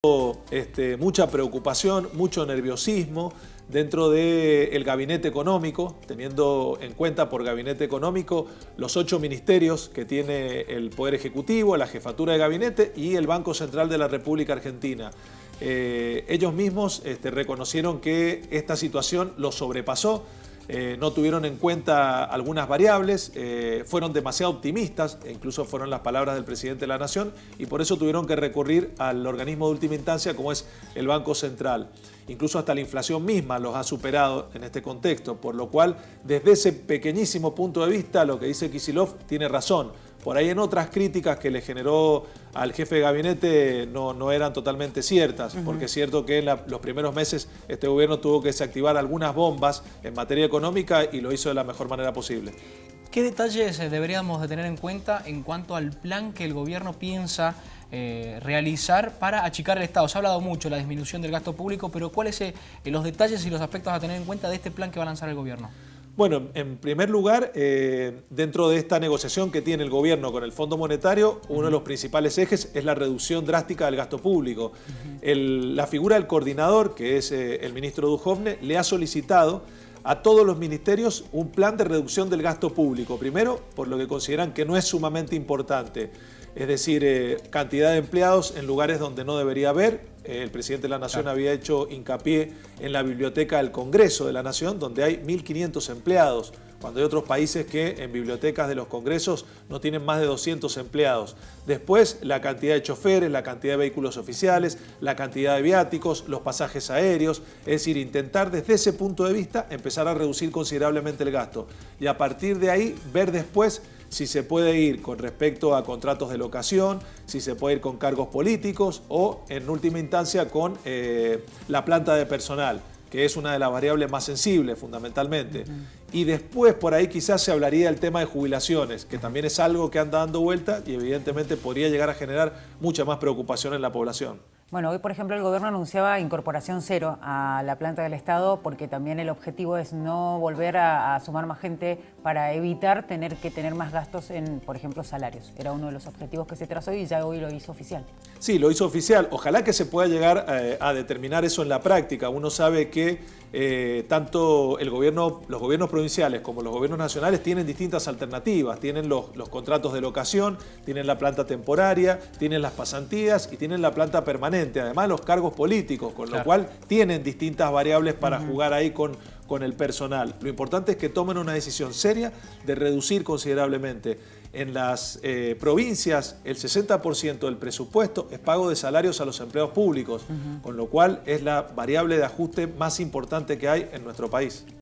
Mucha preocupación, mucho nerviosismo dentro del gabinete económico, teniendo en cuenta por gabinete económico los 8 ministerios que tiene el Poder Ejecutivo, la Jefatura de Gabinete y el Banco Central de la República Argentina. Ellos mismos reconocieron que esta situación los sobrepasó. No tuvieron en cuenta algunas variables, fueron demasiado optimistas, e incluso fueron las palabras del presidente de la Nación, y por eso tuvieron que recurrir al organismo de última instancia como es el Banco Central. Incluso hasta la inflación misma los ha superado en este contexto, por lo cual desde ese pequeñísimo punto de vista lo que dice Kicillof tiene razón. Por ahí en otras críticas que le generó al jefe de gabinete no eran totalmente ciertas, porque es cierto que en los primeros meses este gobierno tuvo que desactivar algunas bombas en materia económica y lo hizo de la mejor manera posible. ¿Qué detalles deberíamos de tener en cuenta en cuanto al plan que el gobierno piensa realizar para achicar el Estado? Se ha hablado mucho de la disminución del gasto público, pero ¿cuáles son los detalles y los aspectos a tener en cuenta de este plan que va a lanzar el gobierno? Bueno, en primer lugar, dentro de esta negociación que tiene el gobierno con el Fondo Monetario, uno de los principales ejes es la reducción drástica del gasto público. La figura del coordinador, que es el ministro Duhovne, le ha solicitado a todos los ministerios un plan de reducción del gasto público. Primero, por lo que consideran que no es sumamente importante, es decir, cantidad de empleados en lugares donde no debería haber. El presidente de la Nación había hecho hincapié en la biblioteca del Congreso de la Nación, donde hay 1.500 empleados, cuando hay otros países que en bibliotecas de los congresos no tienen más de 200 empleados. Después, la cantidad de choferes, la cantidad de vehículos oficiales, la cantidad de viáticos, los pasajes aéreos, es decir, intentar desde ese punto de vista empezar a reducir considerablemente el gasto y a partir de ahí ver después si se puede ir con respecto a contratos de locación, si se puede ir con cargos políticos o, en última instancia, con la planta de personal, que es una de las variables más sensibles fundamentalmente. Y después por ahí quizás se hablaría del tema de jubilaciones, que también es algo que anda dando vuelta y evidentemente podría llegar a generar mucha más preocupación en la población. Bueno, hoy por ejemplo el gobierno anunciaba incorporación cero a la planta del Estado porque también el objetivo es no volver a sumar más gente para evitar tener que tener más gastos en, por ejemplo, salarios. Era uno de los objetivos que se trazó y ya hoy lo hizo oficial. Sí, lo hizo oficial. Ojalá que se pueda llegar a determinar eso en la práctica. Uno sabe que tanto los gobiernos provinciales como los gobiernos nacionales tienen distintas alternativas. Tienen los contratos de locación, tienen la planta temporaria, tienen las pasantías y tienen la planta permanente. Además los cargos políticos, con lo cual tienen distintas variables para jugar ahí con el personal. Lo importante es que tomen una decisión seria de reducir considerablemente. En las provincias el 60% del presupuesto es pago de salarios a los empleados públicos, con lo cual es la variable de ajuste más importante que hay en nuestro país.